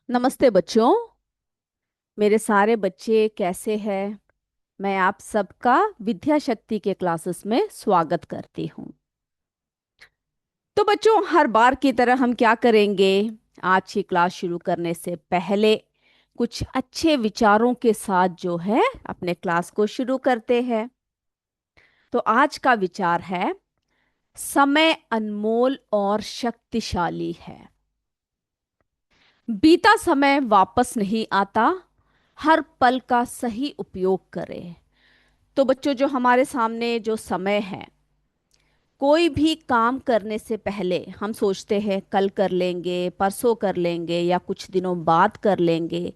नमस्ते बच्चों। मेरे सारे बच्चे कैसे हैं? मैं आप सबका विद्या शक्ति के क्लासेस में स्वागत करती हूँ। तो बच्चों, हर बार की तरह हम क्या करेंगे? आज की क्लास शुरू करने से पहले कुछ अच्छे विचारों के साथ जो है अपने क्लास को शुरू करते हैं। तो आज का विचार है, समय अनमोल और शक्तिशाली है। बीता समय वापस नहीं आता, हर पल का सही उपयोग करें। तो बच्चों, जो हमारे सामने जो समय है, कोई भी काम करने से पहले हम सोचते हैं कल कर लेंगे, परसों कर लेंगे या कुछ दिनों बाद कर लेंगे।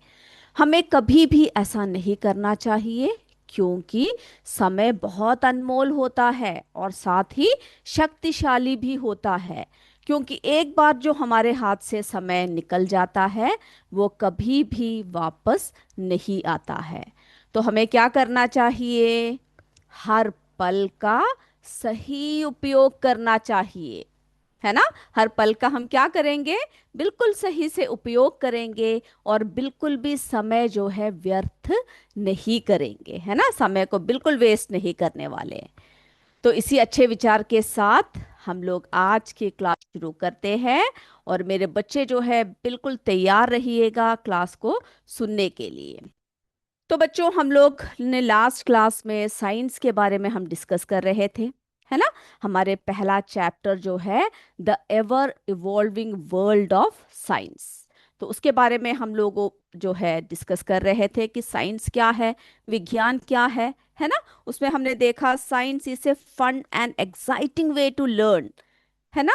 हमें कभी भी ऐसा नहीं करना चाहिए, क्योंकि समय बहुत अनमोल होता है और साथ ही शक्तिशाली भी होता है। क्योंकि एक बार जो हमारे हाथ से समय निकल जाता है, वो कभी भी वापस नहीं आता है। तो हमें क्या करना चाहिए? हर पल का सही उपयोग करना चाहिए, है ना? हर पल का हम क्या करेंगे? बिल्कुल सही से उपयोग करेंगे और बिल्कुल भी समय जो है व्यर्थ नहीं करेंगे, है ना? समय को बिल्कुल वेस्ट नहीं करने वाले। तो इसी अच्छे विचार के साथ हम लोग आज की क्लास शुरू करते हैं। और मेरे बच्चे जो है बिल्कुल तैयार रहिएगा क्लास को सुनने के लिए। तो बच्चों, हम लोग ने लास्ट क्लास में साइंस के बारे में हम डिस्कस कर रहे थे, है ना? हमारे पहला चैप्टर जो है the ever evolving world of science. तो उसके बारे में हम लोग जो है डिस्कस कर रहे थे कि साइंस क्या है, विज्ञान क्या है ना? उसमें हमने देखा science is a fun and exciting way to learn, है ना?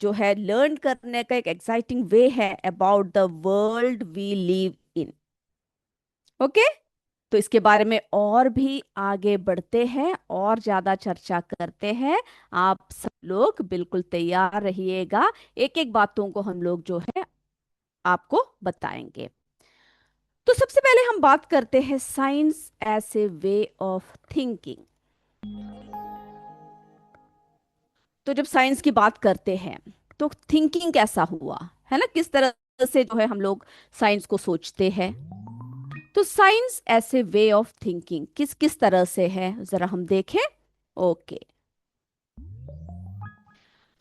जो है लर्न करने का एक एक्साइटिंग वे है about the world we live in. Okay. तो इसके बारे में और भी आगे बढ़ते हैं और ज्यादा चर्चा करते हैं। आप सब लोग बिल्कुल तैयार रहिएगा, एक एक बातों को हम लोग जो है आपको बताएंगे। तो सबसे पहले हम बात करते हैं science as a way of thinking. तो जब साइंस की बात करते हैं तो थिंकिंग कैसा हुआ, है ना? किस तरह से जो है हम लोग साइंस को सोचते हैं। तो साइंस ऐसे वे ऑफ थिंकिंग किस किस तरह से है, जरा हम देखें। ओके।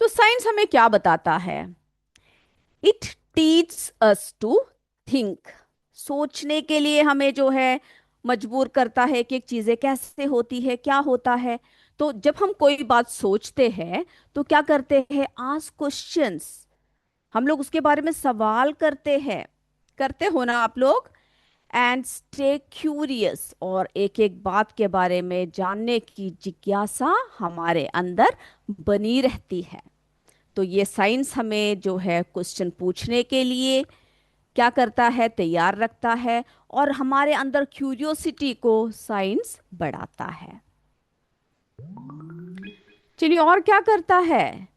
तो साइंस हमें क्या बताता है? It teach us to think. सोचने के लिए हमें जो है मजबूर करता है कि एक चीजें कैसे होती है, क्या होता है। तो जब हम कोई बात सोचते हैं तो क्या करते हैं? Ask questions. हम लोग उसके बारे में सवाल करते हैं। करते हो ना आप लोग? एंड स्टे क्यूरियस, और एक एक बात के बारे में जानने की जिज्ञासा हमारे अंदर बनी रहती है। तो ये साइंस हमें जो है क्वेश्चन पूछने के लिए क्या करता है? तैयार रखता है। और हमारे अंदर क्यूरियोसिटी को साइंस बढ़ाता है। चलिए, और क्या करता है?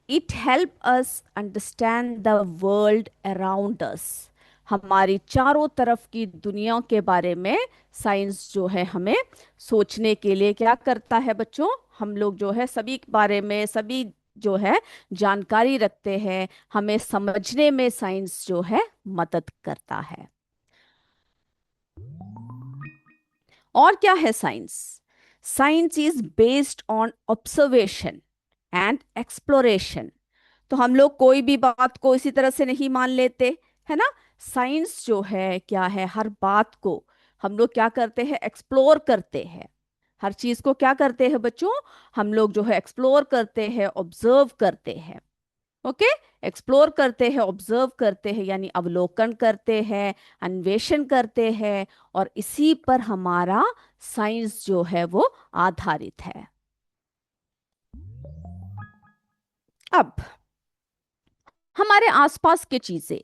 It help us understand the world around us. हमारी चारों तरफ की दुनिया के बारे में साइंस जो है हमें सोचने के लिए क्या करता है बच्चों? हम लोग जो है सभी के बारे में सभी जो है जानकारी रखते हैं। हमें समझने में साइंस जो है मदद करता है। और क्या है science? Science is based on observation and exploration. तो हम लोग कोई भी बात को इसी तरह से नहीं मान लेते, है ना? साइंस जो है क्या है, हर बात को हम लोग क्या करते हैं? एक्सप्लोर करते हैं। हर चीज को क्या करते हैं बच्चों? हम लोग जो है एक्सप्लोर करते हैं, ऑब्जर्व करते हैं। ओके। एक्सप्लोर करते हैं, ऑब्जर्व करते हैं, यानी अवलोकन करते हैं, अन्वेषण करते हैं। और इसी पर हमारा साइंस जो है वो आधारित है। अब हमारे आसपास की चीजें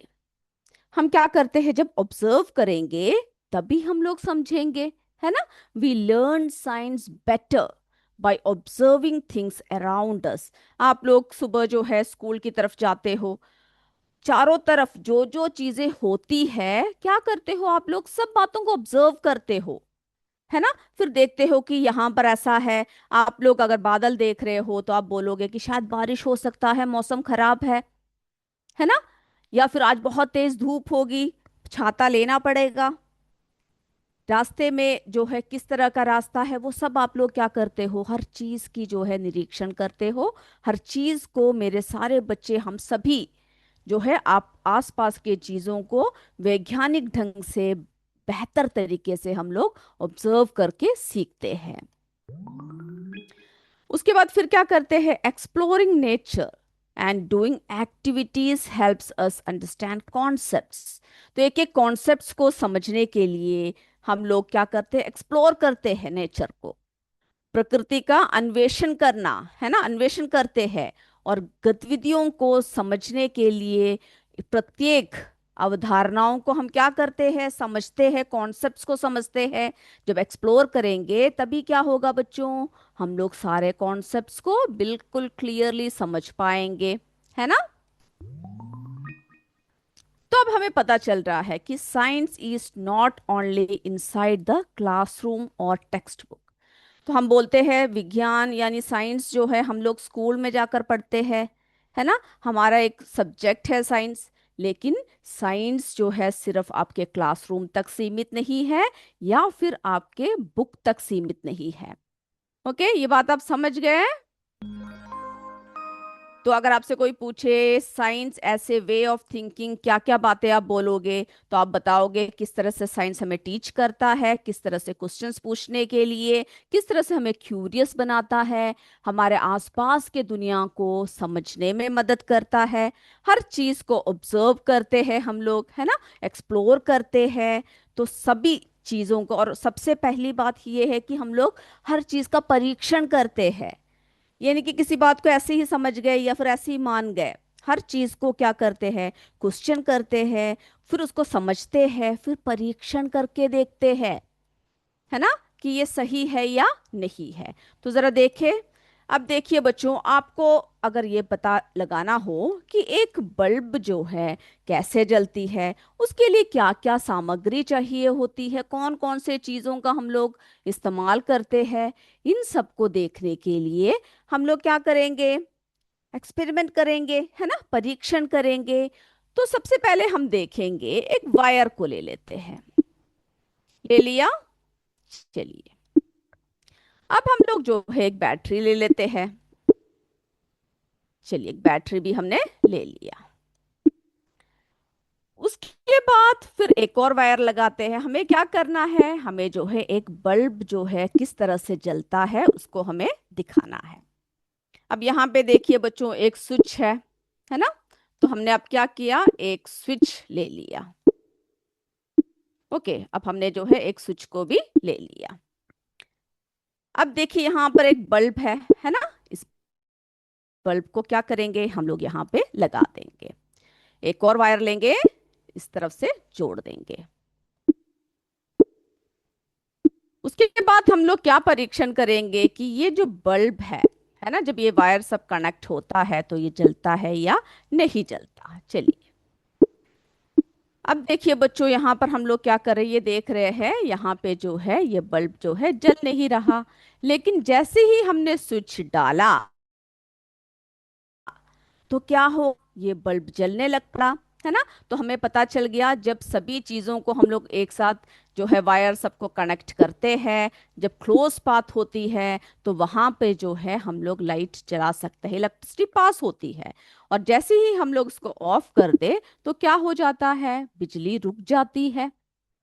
हम क्या करते हैं? जब ऑब्जर्व करेंगे तभी हम लोग समझेंगे, है ना? We learn science better by observing things around us. आप लोग सुबह जो है स्कूल की तरफ जाते हो, चारों तरफ जो जो चीजें होती है क्या करते हो? आप लोग सब बातों को ऑब्जर्व करते हो, है ना? फिर देखते हो कि यहाँ पर ऐसा है। आप लोग अगर बादल देख रहे हो तो आप बोलोगे कि शायद बारिश हो सकता है, मौसम खराब है ना? या फिर आज बहुत तेज धूप होगी, छाता लेना पड़ेगा। रास्ते में जो है किस तरह का रास्ता है वो सब आप लोग क्या करते हो, हर चीज की जो है निरीक्षण करते हो। हर चीज को मेरे सारे बच्चे, हम सभी जो है आप आसपास के चीजों को वैज्ञानिक ढंग से बेहतर तरीके से हम लोग ऑब्जर्व करके सीखते हैं। उसके बाद फिर क्या करते हैं, exploring nature and doing activities helps us understand concepts. तो एक एक कॉन्सेप्ट्स को समझने के लिए हम लोग क्या करते हैं, एक्सप्लोर करते हैं नेचर को, प्रकृति का अन्वेषण करना है ना, अन्वेषण करते हैं। और गतिविधियों को समझने के लिए प्रत्येक अवधारणाओं को हम क्या करते हैं, समझते हैं, कॉन्सेप्ट्स को समझते हैं। जब एक्सप्लोर करेंगे तभी क्या होगा बच्चों, हम लोग सारे कॉन्सेप्ट्स को बिल्कुल क्लियरली समझ पाएंगे, है ना। तो अब हमें पता चल रहा है कि science is not only inside the classroom और टेक्स्ट बुक। तो हम बोलते हैं विज्ञान यानी साइंस जो है हम लोग स्कूल में जाकर पढ़ते हैं, है ना, हमारा एक सब्जेक्ट है साइंस। लेकिन साइंस जो है सिर्फ आपके क्लासरूम तक सीमित नहीं है या फिर आपके बुक तक सीमित नहीं है। ओके, ये बात आप समझ गए हैं। तो अगर आपसे कोई पूछे साइंस ऐसे वे ऑफ थिंकिंग, क्या क्या बातें आप बोलोगे, तो आप बताओगे किस तरह से साइंस हमें टीच करता है, किस तरह से क्वेश्चंस पूछने के लिए, किस तरह से हमें क्यूरियस बनाता है, हमारे आसपास के दुनिया को समझने में मदद करता है, हर चीज को ऑब्जर्व करते हैं हम लोग, है ना, एक्सप्लोर करते हैं। तो सभी चीजों को, और सबसे पहली बात ये है कि हम लोग हर चीज का परीक्षण करते हैं। यानी कि किसी बात को ऐसे ही समझ गए या फिर ऐसे ही मान गए, हर चीज को क्या करते हैं, क्वेश्चन करते हैं, फिर उसको समझते हैं, फिर परीक्षण करके देखते हैं, है ना, कि ये सही है या नहीं है। तो जरा देखिए, अब देखिए बच्चों, आपको अगर ये पता लगाना हो कि एक बल्ब जो है कैसे जलती है, उसके लिए क्या क्या सामग्री चाहिए होती है, कौन कौन से चीज़ों का हम लोग इस्तेमाल करते हैं, इन सबको देखने के लिए हम लोग क्या करेंगे, एक्सपेरिमेंट करेंगे, है ना, परीक्षण करेंगे। तो सबसे पहले हम देखेंगे, एक वायर को ले लेते हैं, ले लिया, चलिए अब हम लोग जो है एक बैटरी ले लेते हैं। चलिए एक बैटरी भी हमने ले लिया। उसके बाद फिर एक और वायर लगाते हैं। हमें क्या करना है, हमें जो है एक बल्ब जो है किस तरह से जलता है उसको हमें दिखाना है। अब यहाँ पे देखिए बच्चों, एक स्विच है ना। तो हमने अब क्या किया, एक स्विच ले लिया। ओके, अब हमने जो है एक स्विच को भी ले लिया। अब देखिए यहाँ पर एक बल्ब है ना, इस बल्ब को क्या करेंगे, हम लोग यहाँ पे लगा देंगे। एक और वायर लेंगे, इस तरफ से जोड़ देंगे। उसके बाद हम लोग क्या परीक्षण करेंगे कि ये जो बल्ब है ना, जब ये वायर सब कनेक्ट होता है तो ये जलता है या नहीं जलता। चलिए अब देखिए बच्चों, यहाँ पर हम लोग क्या कर रहे हैं, ये देख रहे हैं यहाँ पे जो है ये बल्ब जो है जल नहीं रहा। लेकिन जैसे ही हमने स्विच डाला तो क्या हो, ये बल्ब जलने लग पड़ा, है ना। तो हमें पता चल गया, जब सभी चीज़ों को हम लोग एक साथ जो है वायर सबको कनेक्ट करते हैं, जब क्लोज पाथ होती है तो वहाँ पे जो है हम लोग लाइट जला सकते हैं, इलेक्ट्रिसिटी पास होती है। और जैसे ही हम लोग इसको ऑफ कर दे तो क्या हो जाता है, बिजली रुक जाती है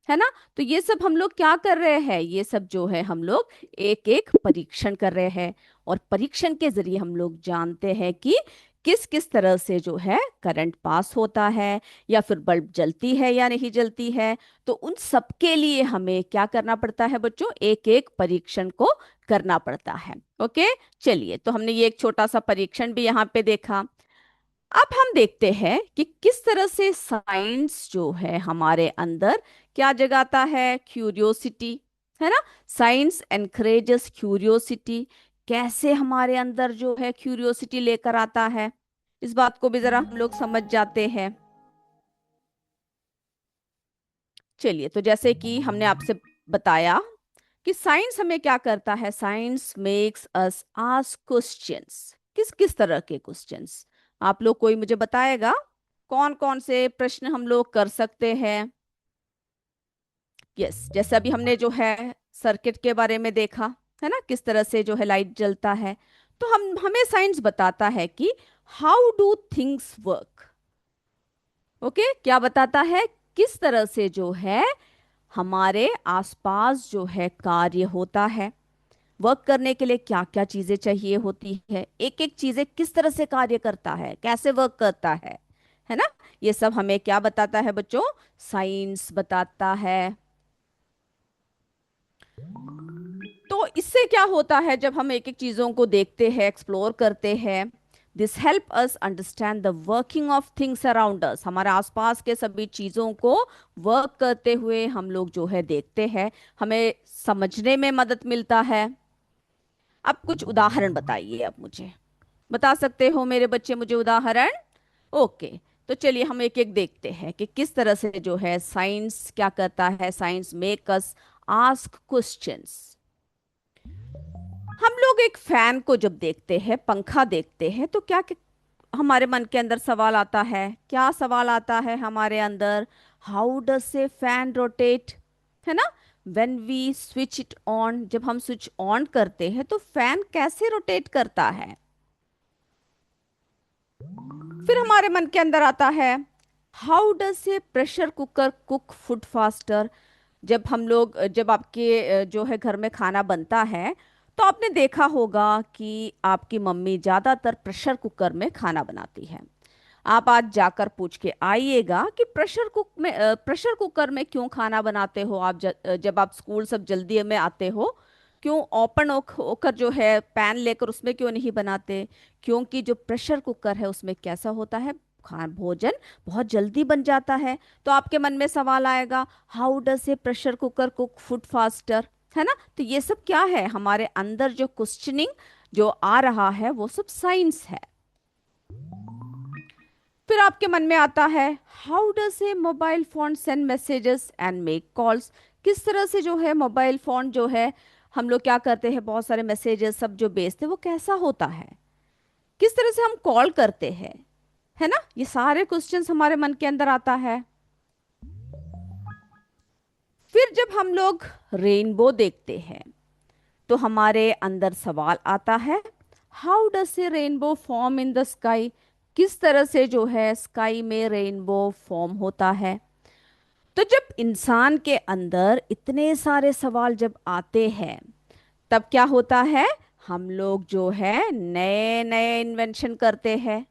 ना। तो ये सब हम लोग क्या कर रहे हैं, ये सब जो है हम लोग एक एक परीक्षण कर रहे हैं। और परीक्षण के जरिए हम लोग जानते हैं कि किस किस तरह से जो है करंट पास होता है या फिर बल्ब जलती है या नहीं जलती है। तो उन सब के लिए हमें क्या करना पड़ता है बच्चों, एक एक परीक्षण को करना पड़ता है। ओके, चलिए तो हमने ये एक छोटा सा परीक्षण भी यहाँ पे देखा। अब हम देखते हैं कि किस तरह से साइंस जो है हमारे अंदर क्या जगाता है, क्यूरियोसिटी, है ना। साइंस एनकरेजेस क्यूरियोसिटी, कैसे हमारे अंदर जो है क्यूरियोसिटी लेकर आता है, इस बात को भी जरा हम लोग समझ जाते हैं। चलिए, तो जैसे कि हमने आपसे बताया कि साइंस हमें क्या करता है, science makes us ask questions. किस किस तरह के क्वेश्चंस, आप लोग कोई मुझे बताएगा कौन कौन से प्रश्न हम लोग कर सकते हैं। यस, जैसे अभी हमने जो है सर्किट के बारे में देखा, है ना, किस तरह से जो है लाइट जलता है। तो हम हमें साइंस बताता है कि how do things work. Okay, क्या बताता है, किस तरह से जो है हमारे आसपास जो है कार्य होता है। वर्क करने के लिए क्या क्या चीजें चाहिए होती है, एक एक चीजें किस तरह से कार्य करता है, कैसे वर्क करता है ना। ये सब हमें क्या बताता है बच्चों, साइंस बताता है। तो इससे क्या होता है, जब हम एक एक चीजों को देखते हैं, एक्सप्लोर करते हैं, this help us understand the working of things around अस। हमारे आसपास के सभी चीजों को वर्क करते हुए हम लोग जो है देखते हैं, हमें समझने में मदद मिलता है। अब कुछ उदाहरण बताइए, अब मुझे बता सकते हो मेरे बच्चे मुझे उदाहरण। ओके, तो चलिए हम एक एक देखते हैं कि किस तरह से जो है साइंस क्या करता है। Science make us ask questions. हम लोग एक फैन को जब देखते हैं, पंखा देखते हैं, तो हमारे मन के अंदर सवाल आता है, क्या सवाल आता है हमारे अंदर, how does a fan rotate, है ना। When we switch it on, जब हम स्विच ऑन करते हैं तो फैन कैसे रोटेट करता है। फिर हमारे मन के अंदर आता है, how does A pressure cooker cook food faster. जब आपके जो है घर में खाना बनता है, तो आपने देखा होगा कि आपकी मम्मी ज़्यादातर प्रेशर कुकर में खाना बनाती है। आप आज जाकर पूछ के आइएगा कि प्रेशर कुकर में क्यों खाना बनाते हो आप, जब आप स्कूल सब जल्दी में आते हो, क्यों ओपन होकर जो है पैन लेकर उसमें क्यों नहीं बनाते। क्योंकि जो प्रेशर कुकर है उसमें कैसा होता है, खान भोजन बहुत जल्दी बन जाता है। तो आपके मन में सवाल आएगा, how does A pressure cooker cook food faster, है ना। तो ये सब क्या है, हमारे अंदर जो क्वेश्चनिंग जो आ रहा है वो सब साइंस है। फिर आपके मन में आता है, how does A mobile phone send messages and make calls. किस तरह से जो है मोबाइल फोन जो है, हम लोग क्या करते हैं, बहुत सारे मैसेजेस सब जो भेजते हैं वो कैसा होता है, किस तरह से हम कॉल करते हैं, है ना। ये सारे क्वेश्चंस हमारे मन के अंदर आता है। फिर जब हम लोग रेनबो देखते हैं, तो हमारे अंदर सवाल आता है, how does A rainbow form in the sky. किस तरह से जो है स्काई में रेनबो फॉर्म होता है। तो जब इंसान के अंदर इतने सारे सवाल जब आते हैं, तब क्या होता है, हम लोग जो है नए नए इन्वेंशन करते हैं।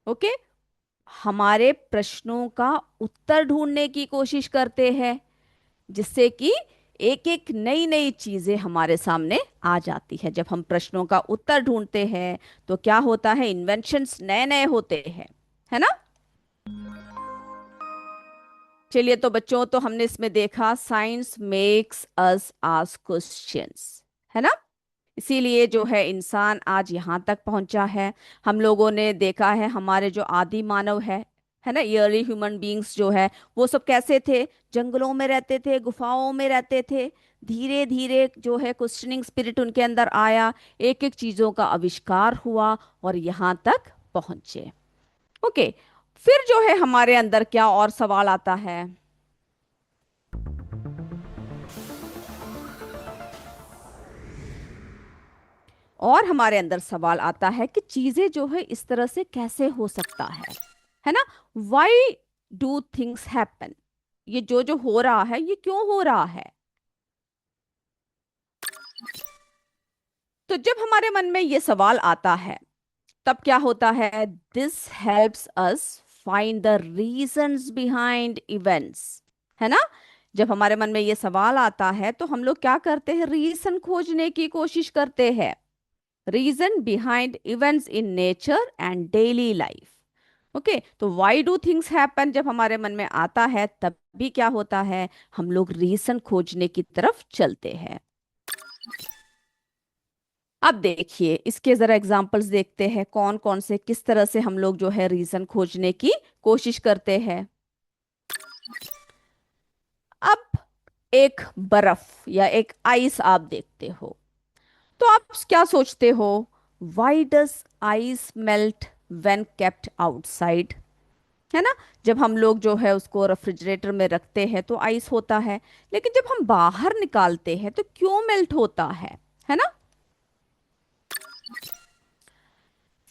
ओके, हमारे प्रश्नों का उत्तर ढूंढने की कोशिश करते हैं, जिससे कि एक एक नई नई चीजें हमारे सामने आ जाती है। जब हम प्रश्नों का उत्तर ढूंढते हैं तो क्या होता है, इन्वेंशंस नए नए होते हैं, है ना। चलिए, तो बच्चों, तो हमने इसमें देखा science makes us ask questions, है ना। इसीलिए जो है इंसान आज यहाँ तक पहुंचा है। हम लोगों ने देखा है हमारे जो आदि मानव है ना, अर्ली ह्यूमन बीइंग्स जो है, वो सब कैसे थे, जंगलों में रहते थे, गुफाओं में रहते थे। धीरे धीरे जो है क्वेश्चनिंग स्पिरिट उनके अंदर आया, एक एक चीजों का आविष्कार हुआ और यहाँ तक पहुंचे। ओके, फिर जो है हमारे अंदर क्या और सवाल आता है, और हमारे अंदर सवाल आता है कि चीजें जो है इस तरह से कैसे हो सकता है ना। Y do things happen. ये जो जो हो रहा है ये क्यों हो रहा है। तो जब हमारे मन में ये सवाल आता है, तब क्या होता है, this helps us find the reasons behind events, है ना। जब हमारे मन में ये सवाल आता है तो हम लोग क्या करते हैं, रीजन खोजने की कोशिश करते हैं। Reason behind events in nature and daily life. Okay, तो वाई डू थिंग्स हैपन जब हमारे मन में आता है, तब भी क्या होता है, हम लोग रीजन खोजने की तरफ चलते हैं। अब देखिए, इसके जरा एग्जांपल्स देखते हैं, कौन कौन से किस तरह से हम लोग जो है रीजन खोजने की कोशिश करते हैं। अब एक बर्फ या एक आइस आप देखते हो, तो आप क्या सोचते हो, why does ice melt when kept outside. है ना। जब हम लोग जो है उसको रेफ्रिजरेटर में रखते हैं तो आइस होता है, लेकिन जब हम बाहर निकालते हैं तो क्यों मेल्ट होता है ना।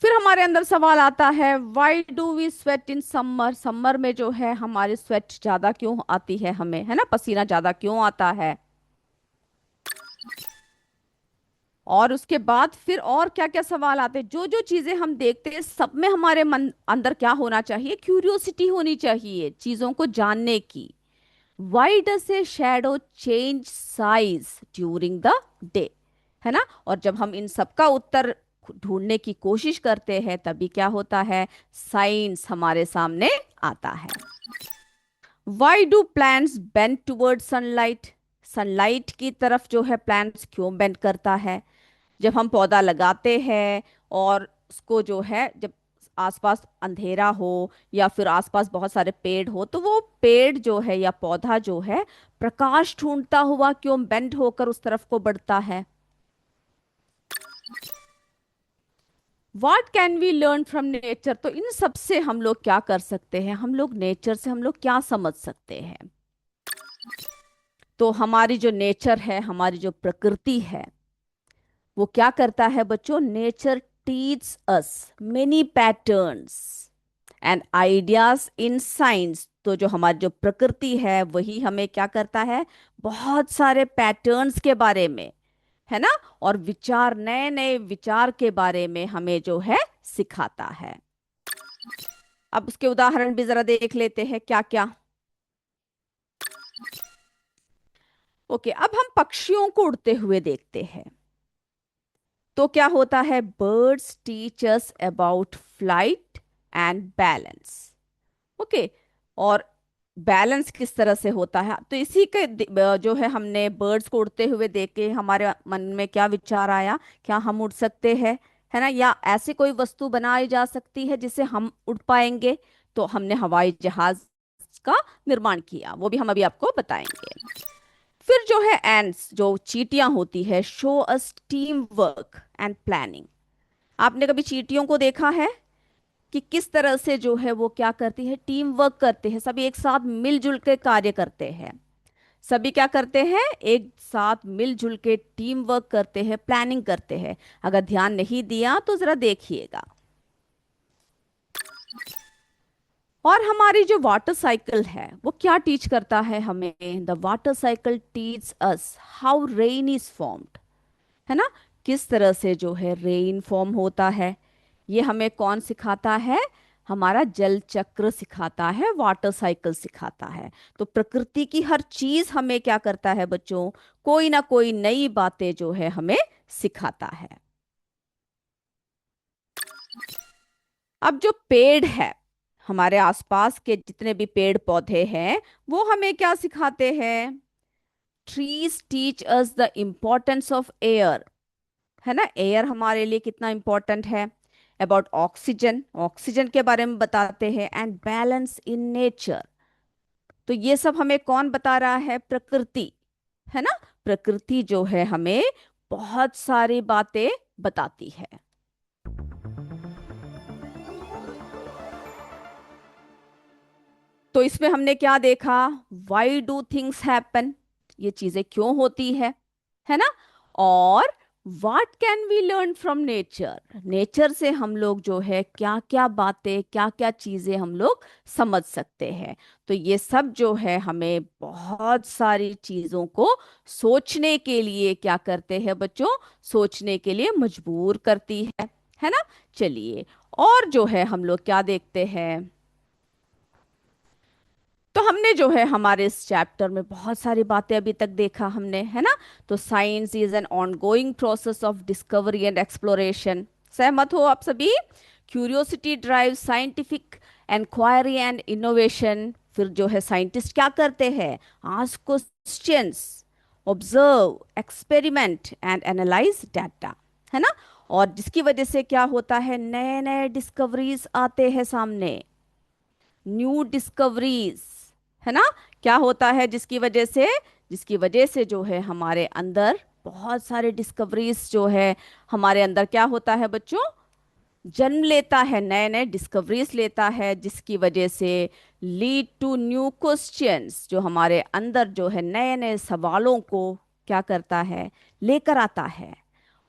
फिर हमारे अंदर सवाल आता है, why do we sweat in summer, summer में जो है हमारी स्वेट ज्यादा क्यों आती है हमें, है ना, पसीना ज्यादा क्यों आता है। और उसके बाद फिर और क्या क्या सवाल आते हैं, जो जो चीजें हम देखते हैं सब में हमारे मन अंदर क्या होना चाहिए, क्यूरियोसिटी होनी चाहिए चीजों को जानने की। Why does a shadow change size during the day, है ना। और जब हम इन सब का उत्तर ढूंढने की कोशिश करते हैं तभी क्या होता है, साइंस हमारे सामने आता है। Why do plants bend toward sunlight, sunlight की तरफ जो है प्लांट्स क्यों बेंड करता है। जब हम पौधा लगाते हैं और उसको जो है जब आसपास अंधेरा हो या फिर आसपास बहुत सारे पेड़ हो तो वो पेड़ जो है या पौधा जो है प्रकाश ढूंढता हुआ क्यों बेंड होकर उस तरफ को बढ़ता है। What can we learn from nature, तो इन सब से हम लोग क्या कर सकते हैं, हम लोग नेचर से हम लोग क्या समझ सकते हैं। तो हमारी जो नेचर है, हमारी जो प्रकृति है, वो क्या करता है बच्चों, nature teach us many patterns and ideas in science. तो जो हमारी जो प्रकृति है वही हमें क्या करता है, बहुत सारे पैटर्न्स के बारे में, है ना, और विचार, नए नए विचार के बारे में हमें जो है सिखाता है। अब उसके उदाहरण भी जरा देख लेते हैं क्या क्या। ओके, अब हम पक्षियों को उड़ते हुए देखते हैं तो क्या होता है, birds teach us about flight and balance. Okay, और बैलेंस किस तरह से होता है, तो इसी के जो है हमने बर्ड्स को उड़ते हुए देख के हमारे मन में क्या विचार आया, क्या हम उड़ सकते हैं, है ना, या ऐसी कोई वस्तु बनाई जा सकती है जिससे हम उड़ पाएंगे। तो हमने हवाई जहाज का निर्माण किया, वो भी हम अभी आपको बताएंगे। फिर जो है एंड्स, जो चींटियां होती है, show us team work and planning. आपने कभी चींटियों को देखा है कि किस तरह से जो है वो क्या करती है, टीम वर्क करते हैं, सभी एक साथ मिलजुल के कार्य करते हैं। सभी क्या करते हैं, एक साथ मिलजुल के टीम वर्क करते हैं, प्लानिंग करते हैं। अगर ध्यान नहीं दिया तो जरा देखिएगा। और हमारी जो वाटर साइकिल है वो क्या टीच करता है हमें, the water cycle teach us how rain is formed, है ना, किस तरह से जो है रेन फॉर्म होता है। ये हमें कौन सिखाता है, हमारा जल चक्र सिखाता है, वाटर साइकिल सिखाता है। तो प्रकृति की हर चीज हमें क्या करता है बच्चों, कोई ना कोई नई बातें जो है हमें सिखाता है। अब जो पेड़ है, हमारे आसपास के जितने भी पेड़ पौधे हैं वो हमें क्या सिखाते हैं, trees teach us the importance of air, है ना, एयर हमारे लिए कितना इंपॉर्टेंट है, अबाउट ऑक्सीजन, ऑक्सीजन के बारे में बताते हैं, एंड बैलेंस इन नेचर। तो ये सब हमें कौन बता रहा है, प्रकृति, है ना। प्रकृति जो है हमें बहुत सारी बातें बताती है। तो इसमें हमने क्या देखा, वाई डू थिंग्स हैपन, ये चीजें क्यों होती है ना। और what can we learn from nature, nature से हम लोग जो है क्या क्या बातें, क्या क्या चीजें हम लोग समझ सकते हैं। तो ये सब जो है हमें बहुत सारी चीजों को सोचने के लिए क्या करते हैं बच्चों, सोचने के लिए मजबूर करती है ना। चलिए, और जो है हम लोग क्या देखते हैं, तो हमने जो है हमारे इस चैप्टर में बहुत सारी बातें अभी तक देखा हमने, है ना। तो science is an ongoing process of discovery and exploration, सहमत हो आप सभी। Curiosity drive scientific inquiry and innovation. फिर जो है साइंटिस्ट क्या करते हैं, ask questions, observe, experiment and analyse data, है ना। और जिसकी वजह से क्या होता है, नए नए डिस्कवरीज आते हैं सामने, न्यू डिस्कवरीज, है ना। क्या होता है जिसकी वजह से, जिसकी वजह से जो है हमारे अंदर बहुत सारे डिस्कवरीज जो है, हमारे अंदर क्या होता है बच्चों, जन्म लेता है, नए नए डिस्कवरीज लेता है, जिसकी वजह से लीड टू न्यू क्वेश्चंस, जो हमारे अंदर जो है नए नए सवालों को क्या करता है, लेकर आता है।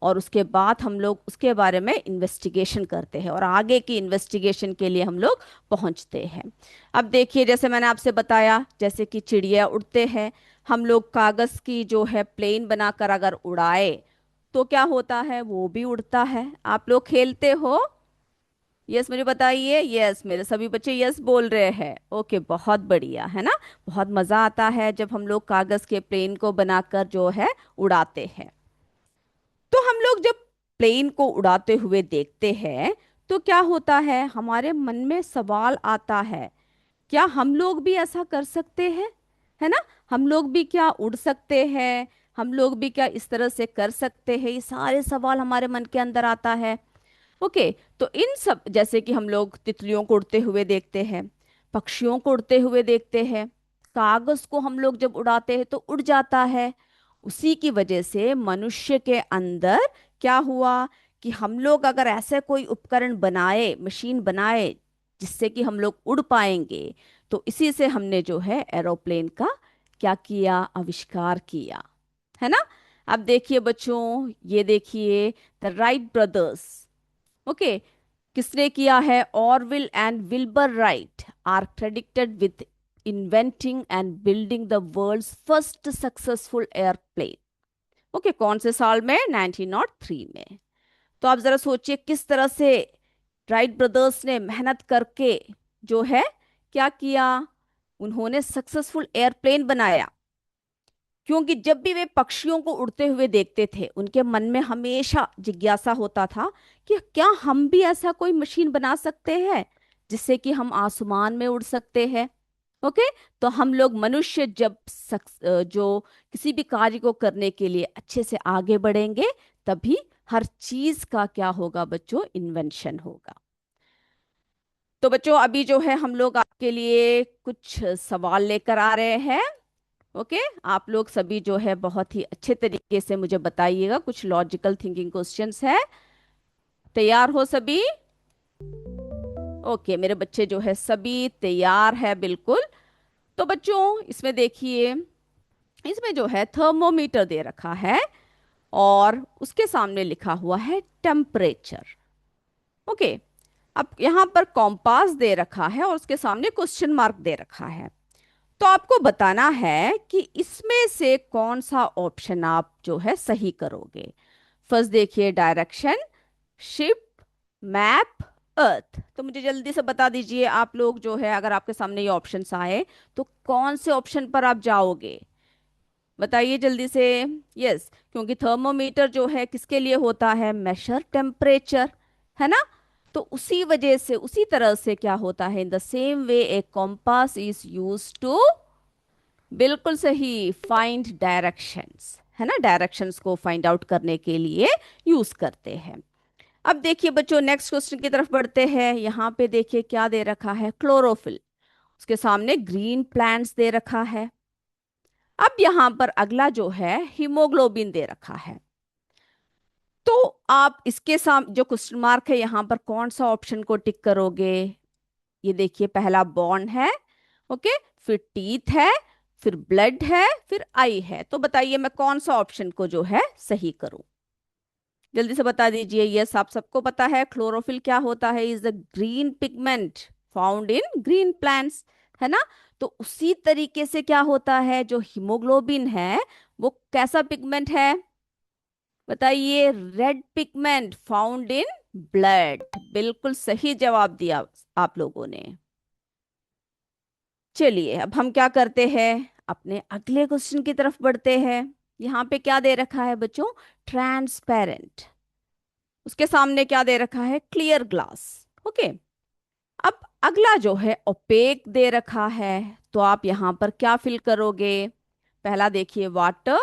और उसके बाद हम लोग उसके बारे में इन्वेस्टिगेशन करते हैं और आगे की इन्वेस्टिगेशन के लिए हम लोग पहुंचते हैं। अब देखिए, जैसे मैंने आपसे बताया, जैसे कि चिड़िया उड़ते हैं, हम लोग कागज़ की जो है प्लेन बनाकर अगर उड़ाए तो क्या होता है, वो भी उड़ता है। आप लोग खेलते हो? यस मुझे बताइए। यस, मेरे सभी बच्चे यस बोल रहे हैं। ओके, बहुत बढ़िया, है ना। बहुत मज़ा आता है जब हम लोग कागज़ के प्लेन को बनाकर जो है उड़ाते हैं। तो हम लोग जब प्लेन को उड़ाते हुए देखते हैं तो क्या होता है, हमारे मन में सवाल आता है, क्या हम लोग भी ऐसा कर सकते हैं, है ना। हम लोग भी क्या उड़ सकते हैं, हम लोग भी क्या इस तरह से कर सकते हैं, ये सारे सवाल हमारे मन के अंदर आता है। ओके, तो इन सब, जैसे कि हम लोग तितलियों को उड़ते हुए देखते हैं, पक्षियों को उड़ते हुए देखते हैं, कागज को हम लोग जब उड़ाते हैं तो उड़ जाता है। उसी की वजह से मनुष्य के अंदर क्या हुआ कि हम लोग अगर ऐसे कोई उपकरण बनाए, मशीन बनाए, जिससे कि हम लोग उड़ पाएंगे, तो इसी से हमने जो है एरोप्लेन का क्या किया, आविष्कार किया, है ना। अब देखिए बच्चों, ये देखिए, द राइट ब्रदर्स, ओके, किसने किया है, Orville and Wilbur Wright are credited with inventing and building the world's first successful airplane. Okay, कौन से साल में, 1903 में। तो आप जरा सोचिए किस तरह से राइट ब्रदर्स ने मेहनत करके जो है क्या किया, उन्होंने सक्सेसफुल एयरप्लेन बनाया। क्योंकि जब भी वे पक्षियों को उड़ते हुए देखते थे, उनके मन में हमेशा जिज्ञासा होता था कि क्या हम भी ऐसा कोई मशीन बना सकते हैं जिससे कि हम आसमान में उड़ सकते हैं। ओके, तो हम लोग मनुष्य जब जो किसी भी कार्य को करने के लिए अच्छे से आगे बढ़ेंगे, तभी हर चीज का क्या होगा बच्चों, इन्वेंशन होगा। तो बच्चों, अभी जो है हम लोग आपके लिए कुछ सवाल लेकर आ रहे हैं। ओके, आप लोग सभी जो है बहुत ही अच्छे तरीके से मुझे बताइएगा, कुछ लॉजिकल थिंकिंग क्वेश्चंस है। तैयार हो सभी? ओके, मेरे बच्चे जो है सभी तैयार है, बिल्कुल। तो बच्चों, इसमें देखिए, इसमें जो है थर्मोमीटर दे रखा है और उसके सामने लिखा हुआ है टेम्परेचर। ओके, अब यहाँ पर कॉम्पास दे रखा है और उसके सामने क्वेश्चन मार्क दे रखा है। तो आपको बताना है कि इसमें से कौन सा ऑप्शन आप जो है सही करोगे। फर्स्ट देखिए, डायरेक्शन, शिप, मैप, अर्थ। तो मुझे जल्दी से बता दीजिए आप लोग जो है, अगर आपके सामने ये ऑप्शंस आए तो कौन से ऑप्शन पर आप जाओगे, बताइए जल्दी से। यस, क्योंकि थर्मोमीटर जो है किसके लिए होता है, मेजर टेम्परेचर, है ना। तो उसी वजह से, उसी तरह से क्या होता है, in the same way a compass is use to, बिल्कुल सही, फाइंड डायरेक्शंस, है ना, डायरेक्शंस को फाइंड आउट करने के लिए यूज करते हैं। अब देखिए बच्चों, नेक्स्ट क्वेश्चन की तरफ बढ़ते हैं। यहाँ पे देखिए क्या दे रखा है, क्लोरोफिल, उसके सामने ग्रीन प्लांट्स दे रखा है। अब यहाँ पर अगला जो है हीमोग्लोबिन दे रखा है। तो आप इसके सामने जो क्वेश्चन मार्क है, यहाँ पर कौन सा ऑप्शन को टिक करोगे। ये देखिए, पहला बॉन्ड है, ओके, फिर टीथ है, फिर ब्लड है, फिर आई है। तो बताइए मैं कौन सा ऑप्शन को जो है सही करूं, जल्दी से बता दीजिए। यस, आप सबको पता है क्लोरोफिल क्या होता है, is the green pigment found in green plants, है ना। तो उसी तरीके से क्या होता है, जो हीमोग्लोबिन है वो कैसा पिगमेंट है, बताइए, red pigment found in blood. बिल्कुल सही जवाब दिया आप लोगों ने। चलिए, अब हम क्या करते हैं, अपने अगले क्वेश्चन की तरफ बढ़ते हैं। यहाँ पे क्या दे रखा है बच्चों, ट्रांसपेरेंट, उसके सामने क्या दे रखा है, क्लियर ग्लास। ओके, अब अगला जो है ओपेक दे रखा है। तो आप यहाँ पर क्या फिल करोगे, पहला देखिए वाटर,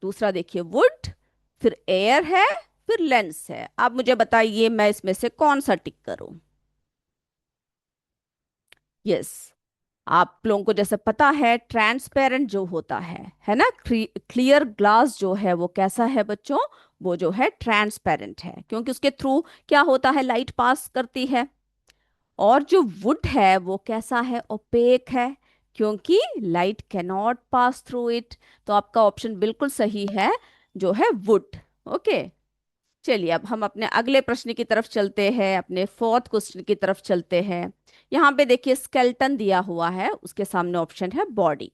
दूसरा देखिए वुड, फिर एयर है, फिर लेंस है। आप मुझे बताइए मैं इसमें से कौन सा टिक करूं। यस, आप लोगों को जैसे पता है ट्रांसपेरेंट जो होता है ना, क्लियर ग्लास जो है वो कैसा है बच्चों, वो जो है ट्रांसपेरेंट है, क्योंकि उसके थ्रू क्या होता है, लाइट पास करती है। और जो वुड है वो कैसा है, ओपेक है, क्योंकि light cannot pass through it. तो आपका ऑप्शन बिल्कुल सही है, जो है वुड। ओके, चलिए अब हम अपने अगले प्रश्न की तरफ चलते हैं, अपने फोर्थ क्वेश्चन की तरफ चलते हैं। यहाँ पे देखिए स्केलेटन दिया हुआ है, उसके सामने ऑप्शन है बॉडी।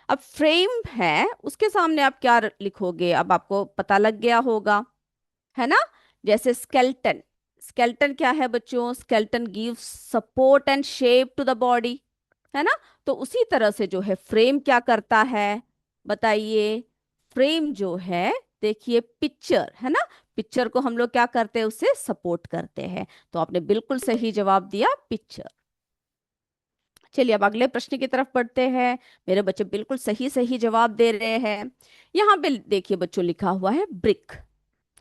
अब फ्रेम है, उसके सामने आप क्या लिखोगे, अब आपको पता लग गया होगा, है ना। जैसे स्केलेटन, स्केलेटन क्या है बच्चों, skeleton gives support and shape to the body, है ना। तो उसी तरह से जो है फ्रेम क्या करता है, बताइए। फ्रेम जो है, देखिए पिक्चर है ना, पिक्चर को हम लोग क्या करते हैं, उसे सपोर्ट करते हैं। तो आपने बिल्कुल सही जवाब दिया, पिक्चर। चलिए अब अगले प्रश्न की तरफ बढ़ते हैं। मेरे बच्चे बिल्कुल सही सही जवाब दे रहे हैं। यहाँ पे देखिए बच्चों, लिखा हुआ है ब्रिक,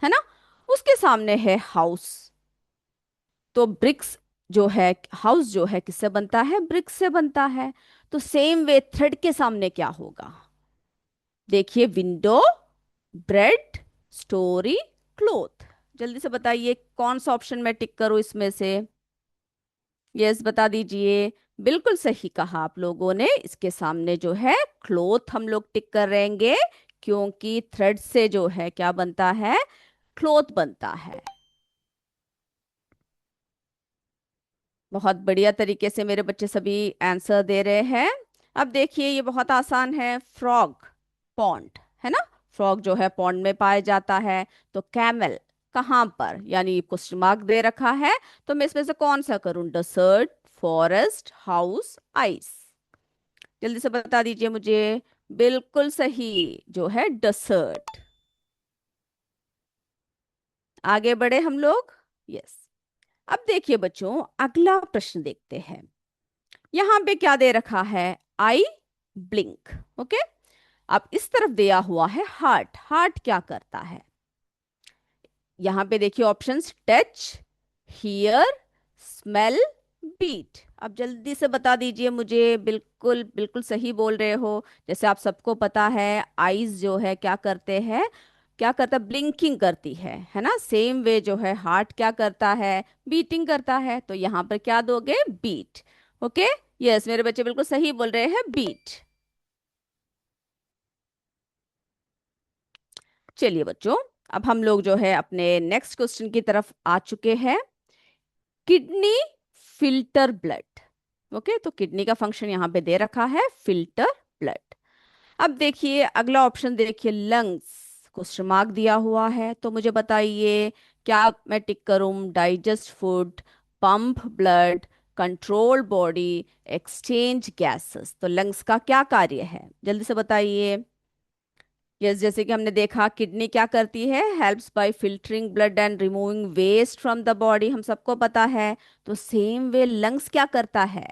है ना। उसके सामने है हाउस। तो ब्रिक्स जो है, हाउस जो है किससे बनता है, ब्रिक्स से बनता है। तो सेम वे थ्रेड के सामने क्या होगा, देखिए विंडो, ब्रेड, स्टोरी, क्लोथ। जल्दी से बताइए कौन सा ऑप्शन मैं टिक करूं इसमें से। यस बता दीजिए, बिल्कुल सही कहा आप लोगों ने, इसके सामने जो है क्लोथ हम लोग टिक कर रहेंगे, क्योंकि थ्रेड से जो है क्या बनता है, क्लोथ बनता है। बहुत बढ़िया तरीके से मेरे बच्चे सभी आंसर दे रहे हैं। अब देखिए ये बहुत आसान है, फ्रॉग पॉन्ड, है ना। फ्रॉग जो है पॉन्ड में पाया जाता है। तो कैमल कहाँ पर, यानी क्वेश्चन मार्क दे रखा है, तो मैं इसमें से कौन सा करूं, डेजर्ट, फॉरेस्ट, हाउस, आइस। जल्दी से बता दीजिए मुझे। बिल्कुल सही, जो है डेजर्ट। आगे बढ़े हम लोग। यस, अब देखिए बच्चों अगला प्रश्न देखते हैं। यहां पे क्या दे रखा है, आई ब्लिंक। ओके, अब इस तरफ दिया हुआ है हार्ट, हार्ट क्या करता है। यहां पे देखिए options, touch, hear, smell, beat. अब जल्दी से बता दीजिए मुझे, बिल्कुल बिल्कुल सही बोल रहे हो। जैसे आप सबको पता है आईज जो है क्या करते हैं, क्या करता है, ब्लिंकिंग करती है ना। सेम वे जो है हार्ट क्या करता है, बीटिंग करता है। तो यहाँ पर क्या दोगे, बीट। ओके, यस मेरे बच्चे बिल्कुल सही बोल रहे हैं, बीट। चलिए बच्चों, अब हम लोग जो है अपने नेक्स्ट क्वेश्चन की तरफ आ चुके हैं। Kidney filter blood. ओके, तो किडनी का फंक्शन यहाँ पे दे रखा है, फिल्टर ब्लड। अब देखिए अगला ऑप्शन, देखिए लंग्स, क्वेश्चन मार्क दिया हुआ है। तो मुझे बताइए क्या मैं टिक करूं, digest food, pump blood, control body, exchange gases. तो लंग्स का क्या कार्य है, जल्दी से बताइए। यस, जैसे कि हमने देखा किडनी क्या करती है, helps by filtering blood and removing waste from the body, हम सबको पता है। तो सेम वे लंग्स क्या करता है,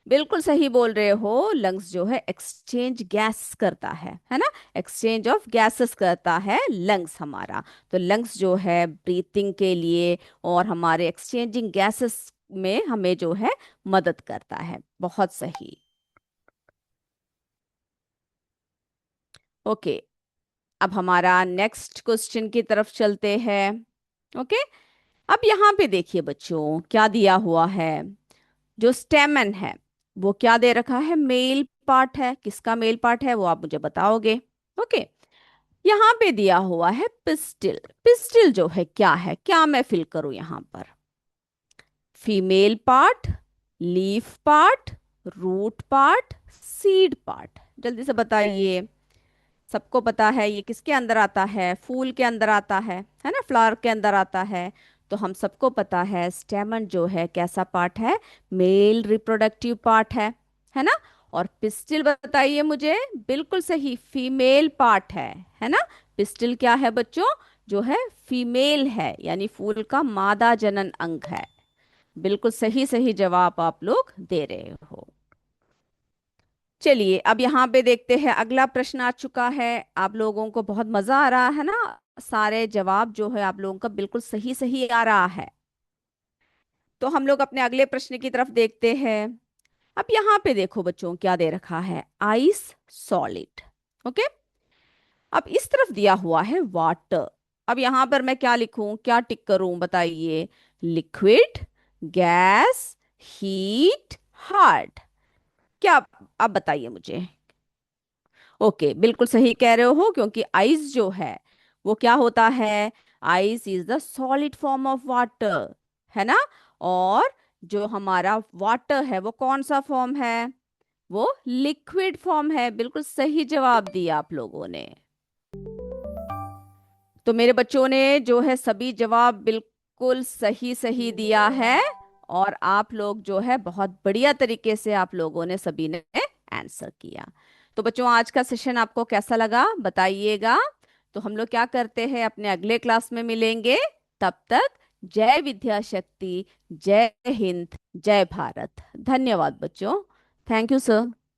बिल्कुल सही बोल रहे हो, लंग्स जो है एक्सचेंज गैस करता है ना। एक्सचेंज ऑफ गैसेस करता है लंग्स हमारा। तो लंग्स जो है ब्रीथिंग के लिए और हमारे एक्सचेंजिंग गैसेस में हमें जो है मदद करता है। बहुत सही। ओके, अब हमारा नेक्स्ट क्वेश्चन की तरफ चलते हैं। ओके, अब यहाँ पे देखिए बच्चों क्या दिया हुआ है, जो स्टेमन है वो क्या दे रखा है, मेल पार्ट है। किसका मेल पार्ट है वो आप मुझे बताओगे। ओके, यहाँ पे दिया हुआ है पिस्टिल। पिस्टिल जो है क्या है, क्या मैं फिल करूं यहाँ पर, female part, leaf part, root part, seed part. जल्दी से बताइए। सबको पता है ये किसके अंदर आता है, फूल के अंदर आता है ना, फ्लावर के अंदर आता है। तो हम सबको पता है स्टेमन जो है कैसा पार्ट है, मेल रिप्रोडक्टिव पार्ट है ना। और पिस्टिल बताइए मुझे, बिल्कुल सही, फीमेल पार्ट है ना। पिस्टिल क्या है बच्चों, जो है फीमेल है, यानी फूल का मादा जनन अंग है। बिल्कुल सही सही जवाब आप लोग दे रहे हो। चलिए अब यहाँ पे देखते हैं, अगला प्रश्न आ चुका है। आप लोगों को बहुत मजा आ रहा है ना, सारे जवाब जो है आप लोगों का बिल्कुल सही सही आ रहा है। तो हम लोग अपने अगले प्रश्न की तरफ देखते हैं। अब यहाँ पे देखो बच्चों क्या दे रखा है, आइस सॉलिड। ओके, अब इस तरफ दिया हुआ है वाटर। अब यहाँ पर मैं क्या लिखूं, क्या टिक करूं बताइए, लिक्विड, गैस, हीट, हार्ड। क्या, अब बताइए मुझे। ओके, बिल्कुल सही कह रहे हो, क्योंकि आइस जो है वो क्या होता है, ice is the solid form of water, है ना। और जो हमारा वाटर है वो कौन सा फॉर्म है, वो लिक्विड फॉर्म है। बिल्कुल सही जवाब दिया आप लोगों ने। तो मेरे बच्चों ने जो है सभी जवाब बिल्कुल सही सही दिया है, और आप लोग जो है बहुत बढ़िया तरीके से आप लोगों ने सभी ने आंसर किया। तो बच्चों आज का सेशन आपको कैसा लगा बताइएगा। तो हम लोग क्या करते हैं, अपने अगले क्लास में मिलेंगे। तब तक जय विद्या शक्ति, जय हिंद, जय भारत। धन्यवाद बच्चों। Thank you sir.